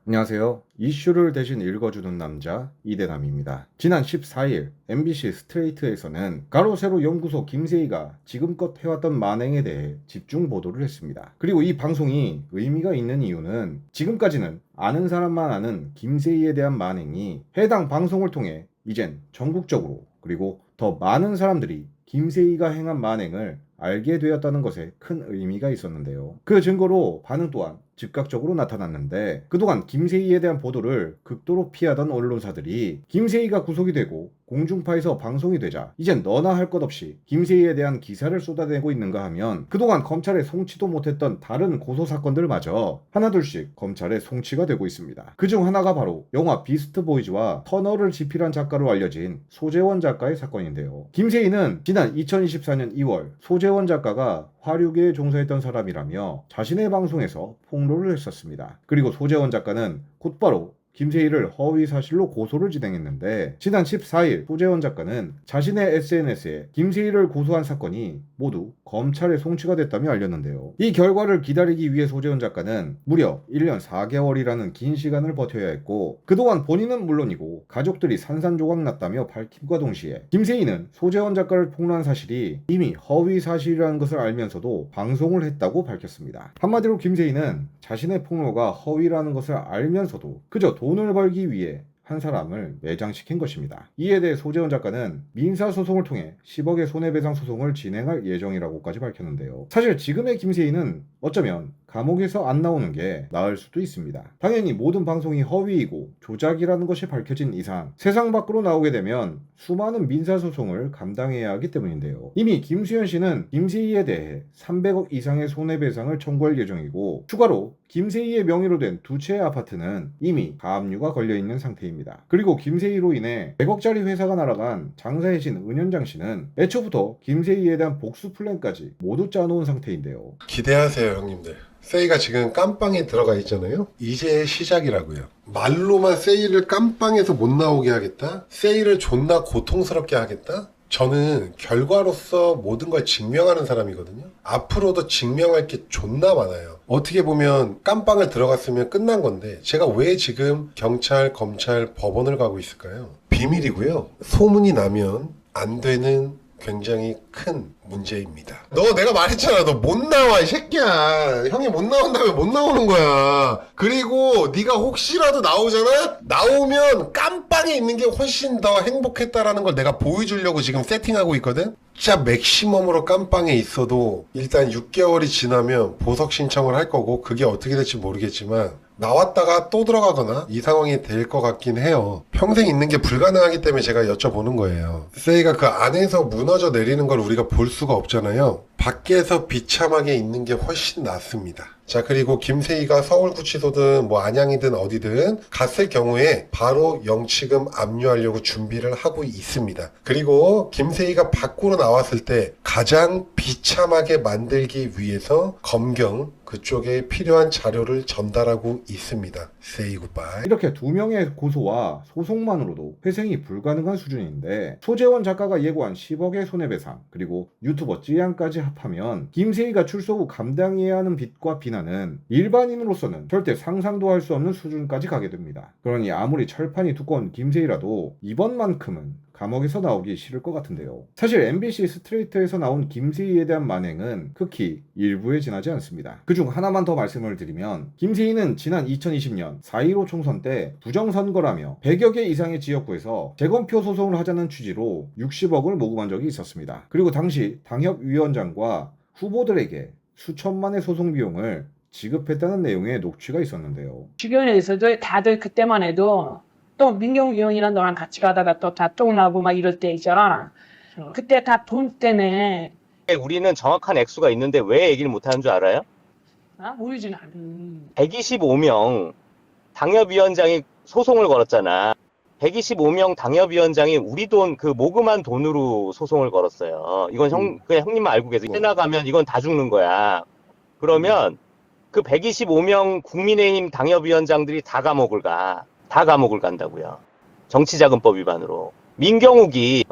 안녕하세요. 이슈를 대신 읽어주는 남자 이대남입니다. 지난 14일 MBC 스트레이트에서는 가로세로 연구소 김세희가 지금껏 해왔던 만행에 대해 집중 보도를 했습니다. 그리고 이 방송이 의미가 있는 이유는 지금까지는 아는 사람만 아는 김세희에 대한 만행이 해당 방송을 통해 이젠 전국적으로 그리고 더 많은 사람들이 김세희가 행한 만행을 알게 되었다는 것에 큰 의미가 있었는데요. 그 증거로 반응 또한 즉각적으로 나타났는데, 그동안 김세희에 대한 보도를 극도로 피하던 언론사들이 김세희가 구속이 되고 공중파에서 방송이 되자 이젠 너나 할 것 없이 김세희에 대한 기사를 쏟아내고 있는가 하면, 그동안 검찰에 송치도 못했던 다른 고소사건들마저 하나둘씩 검찰에 송치가 되고 있습니다. 그중 하나가 바로 영화 비스트 보이즈와 터널을 집필한 작가로 알려진 소재원 작가의 사건인데요. 김세희는 지난 2024년 2월 소재원 작가가 화류계에 종사했던 사람이라며 자신의 방송에서 폭로를 했었습니다. 그리고 소재원 작가는 곧바로 김세희를 허위사실로 고소를 진행했는데, 지난 14일 소재원 작가는 자신의 SNS에 김세희를 고소한 사건이 모두 검찰에 송치가 됐다며 알렸는데요. 이 결과를 기다리기 위해 소재원 작가는 무려 1년 4개월이라는 긴 시간을 버텨야 했고, 그동안 본인은 물론이고 가족들이 산산조각 났다며 밝힘과 동시에 김세희는 소재원 작가를 폭로한 사실이 이미 허위사실이라는 것을 알면서도 방송을 했다고 밝혔습니다. 한마디로 김세희는 자신의 폭로가 허위라는 것을 알면서도 그저 돈을 벌기 위해 한 사람을 매장시킨 것입니다. 이에 대해 소재원 작가는 민사소송을 통해 10억의 손해배상 소송을 진행할 예정이라고까지 밝혔는데요. 사실 지금의 김세희는 어쩌면 감옥에서 안 나오는 게 나을 수도 있습니다. 당연히 모든 방송이 허위이고 조작이라는 것이 밝혀진 이상 세상 밖으로 나오게 되면 수많은 민사소송을 감당해야 하기 때문인데요. 이미 김수현 씨는 김세희에 대해 300억 이상의 손해배상을 청구할 예정이고, 추가로 김세희의 명의로 된 두 채의 아파트는 이미 가압류가 걸려있는 상태입니다. 그리고 김세희로 인해 100억짜리 회사가 날아간 장사의 신 은현장 씨는 애초부터 김세희에 대한 복수 플랜까지 모두 짜놓은 상태인데요. 기대하세요, 형님들. 세이가 지금 깜빵에 들어가 있잖아요. 이제 시작이라고요. 말로만 세이를 깜빵에서 못 나오게 하겠다? 세이를 존나 고통스럽게 하겠다? 저는 결과로서 모든 걸 증명하는 사람이거든요. 앞으로도 증명할 게 존나 많아요. 어떻게 보면 깜빵을 들어갔으면 끝난 건데 제가 왜 지금 경찰, 검찰, 법원을 가고 있을까요? 비밀이고요. 소문이 나면 안 되는 굉장히 큰 문제입니다. 너 내가 말했잖아. 너 못 나와 이 새끼야. 형이 못 나온다면 못 나오는 거야. 그리고 네가 혹시라도 나오잖아? 나오면 깜빵에 있는 게 훨씬 더 행복했다라는 걸 내가 보여주려고 지금 세팅하고 있거든? 진짜 맥시멈으로 깜빵에 있어도 일단 6개월이 지나면 보석 신청을 할 거고, 그게 어떻게 될지 모르겠지만 나왔다가 또 들어가거나 이 상황이 될 것 같긴 해요. 평생 있는 게 불가능하기 때문에 제가 여쭤보는 거예요. 세이가 그 안에서 무너져 내리는 걸 우리가 볼 수가 없잖아요. 밖에서 비참하게 있는 게 훨씬 낫습니다. 자, 그리고 김세희가 서울구치소든 뭐 안양이든 어디든 갔을 경우에 바로 영치금 압류하려고 준비를 하고 있습니다. 그리고 김세희가 밖으로 나왔을 때 가장 비참하게 만들기 위해서 검경 그쪽에 필요한 자료를 전달하고 있습니다. Say goodbye. 이렇게 두 명의 고소와 소송만으로도 회생이 불가능한 수준인데, 소재원 작가가 예고한 10억의 손해배상, 그리고 유튜버 찌양까지 합하면 김세희가 출소 후 감당해야 하는 빚과 비난은 일반인으로서는 절대 상상도 할 수 없는 수준까지 가게 됩니다. 그러니 아무리 철판이 두꺼운 김세희라도 이번만큼은 감옥에서 나오기 싫을 것 같은데요. 사실 MBC 스트레이트에서 나온 김세희에 대한 만행은 극히 일부에 지나지 않습니다. 그중 하나만 더 말씀을 드리면, 김세희는 지난 2020년 4.15 총선 때 부정선거라며 100여 개 이상의 지역구에서 재검표 소송을 하자는 취지로 60억을 모금한 적이 있었습니다. 그리고 당시 당협위원장과 후보들에게 수천만의 소송 비용을 지급했다는 내용의 녹취가 있었는데요. 주변에서도 다들 그때만 해도 또 민경욱이 형이랑 너랑 같이 가다가 또 다 똥나고 막 이럴 때 있잖아. 그때 다 돈 때문에. 우리는 정확한 액수가 있는데 왜 얘기를 못하는 줄 알아요? 모르지 나. 125명 당협위원장이 소송을 걸었잖아. 125명 당협위원장이 우리 돈, 그 모금한 돈으로 소송을 걸었어요. 이건 그냥 형님만 알고 계세요. 해나가면 이건 다 죽는 거야. 그러면 그 125명 국민의힘 당협위원장들이 다 감옥을 간다고요. 정치자금법 위반으로. 민경욱이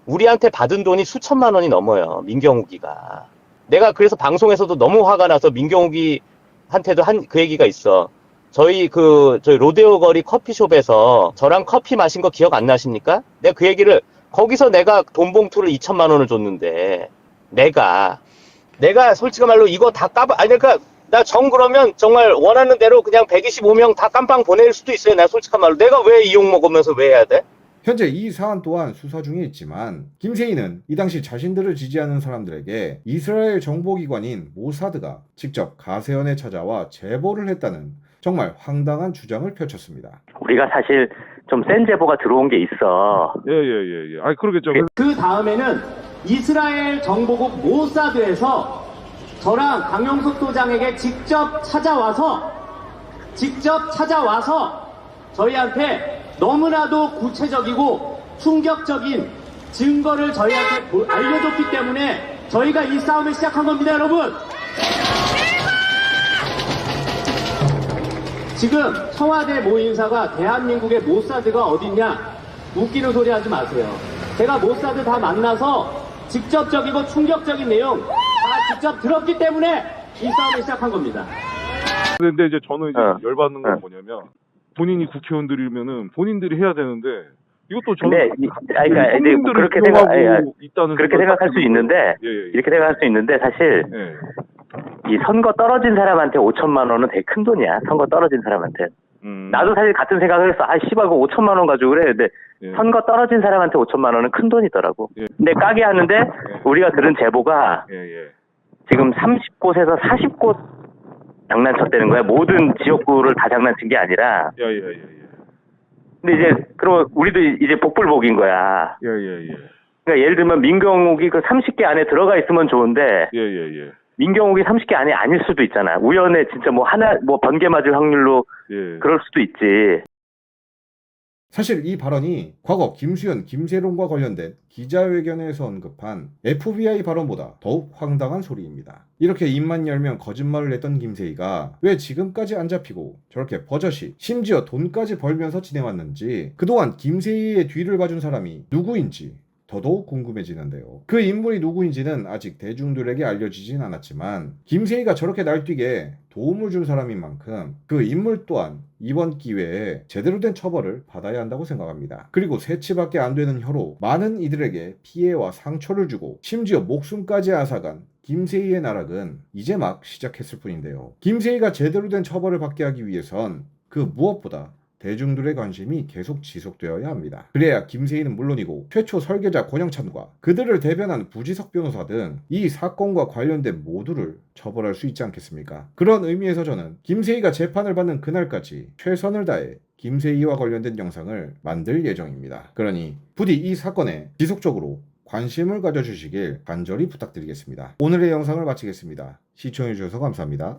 우리한테 받은 돈이 수천만 원이 넘어요. 민경욱이가. 내가 그래서 방송에서도 너무 화가 나서 민경욱이한테도 그 얘기가 있어. 저희 로데오 거리 커피숍에서 저랑 커피 마신 거 기억 안 나십니까? 내가 그 얘기를, 거기서 내가 돈 봉투를 2천만 원을 줬는데, 내가 솔직한 말로 이거 다 아니, 그러니까, 나 그러면 정말 원하는 대로 그냥 125명 다 깜빵 보낼 수도 있어요. 나 솔직한 말로. 내가 왜 이 욕 먹으면서 왜 해야 돼? 현재 이 사안 또한 수사 중에 있지만 김세희는 이 당시 자신들을 지지하는 사람들에게 이스라엘 정보기관인 모사드가 직접 가세현에 찾아와 제보를 했다는 정말 황당한 주장을 펼쳤습니다. 우리가 사실 좀 센 제보가 들어온 게 있어. 예. 아니, 그러겠죠. 그 다음에는 이스라엘 정보국 모사드에서 저랑 강용석 소장에게 직접 찾아와서 저희한테 너무나도 구체적이고 충격적인 증거를 저희한테 알려줬기 때문에 저희가 이 싸움을 시작한 겁니다, 여러분. 지금 청와대 모인사가 대한민국의 모사드가 어딨냐 웃기는 소리 하지 마세요. 제가 모사드 다 만나서 직접적이고 충격적인 내용 다 직접 들었기 때문에 이 싸움을 시작한 겁니다. 근데 이제 저는 열받는 건 뭐냐면, 본인이 국회의원들이면은 본인들이 해야 되는데, 이것도 저는 그러니까 이제 그렇게 있다는 그렇게 생각할 수 있는데, 예. 이렇게 생각할 수 있는데, 사실 예. 이 선거 떨어진 사람한테 5천만 원은 되게 큰 돈이야. 선거 떨어진 사람한테. 나도 사실 같은 생각을 했어. 씨발, 그 5천만 원 가지고 그래. 근데 예. 선거 떨어진 사람한테 5천만 원은 큰 돈이더라고. 예. 근데 까게 하는데 우리가 들은 제보가 예. 지금 30곳에서 40곳 장난쳤다는 거야. 모든 지역구를 다 장난친 게 아니라. 예. 근데 이제 그럼 우리도 이제 복불복인 거야. 예. 그러니까 예를 들면 민경욱이 그 30개 안에 들어가 있으면 좋은데 예. 민경욱이 30개 안에 아닐 수도 있잖아. 우연에 진짜 뭐 번개 맞을 확률로 예. 그럴 수도 있지. 사실 이 발언이 과거 김수현, 김세롱과 관련된 기자회견에서 언급한 FBI 발언보다 더욱 황당한 소리입니다. 이렇게 입만 열면 거짓말을 했던 김세희가 왜 지금까지 안 잡히고 저렇게 버젓이 심지어 돈까지 벌면서 지내왔는지, 그동안 김세희의 뒤를 봐준 사람이 누구인지 더더욱 궁금해지는데요. 그 인물이 누구인지는 아직 대중들에게 알려지진 않았지만 김세희가 저렇게 날뛰게 도움을 준 사람인 만큼 그 인물 또한 이번 기회에 제대로 된 처벌을 받아야 한다고 생각합니다. 그리고 새치밖에 안 되는 혀로 많은 이들에게 피해와 상처를 주고 심지어 목숨까지 앗아간 김세희의 나락은 이제 막 시작했을 뿐인데요. 김세희가 제대로 된 처벌을 받게 하기 위해선 그 무엇보다 대중들의 관심이 계속 지속되어야 합니다. 그래야 김세희는 물론이고 최초 설계자 권영찬과 그들을 대변한 부지석 변호사 등 이 사건과 관련된 모두를 처벌할 수 있지 않겠습니까? 그런 의미에서 저는 김세희가 재판을 받는 그날까지 최선을 다해 김세희와 관련된 영상을 만들 예정입니다. 그러니 부디 이 사건에 지속적으로 관심을 가져주시길 간절히 부탁드리겠습니다. 오늘의 영상을 마치겠습니다. 시청해주셔서 감사합니다.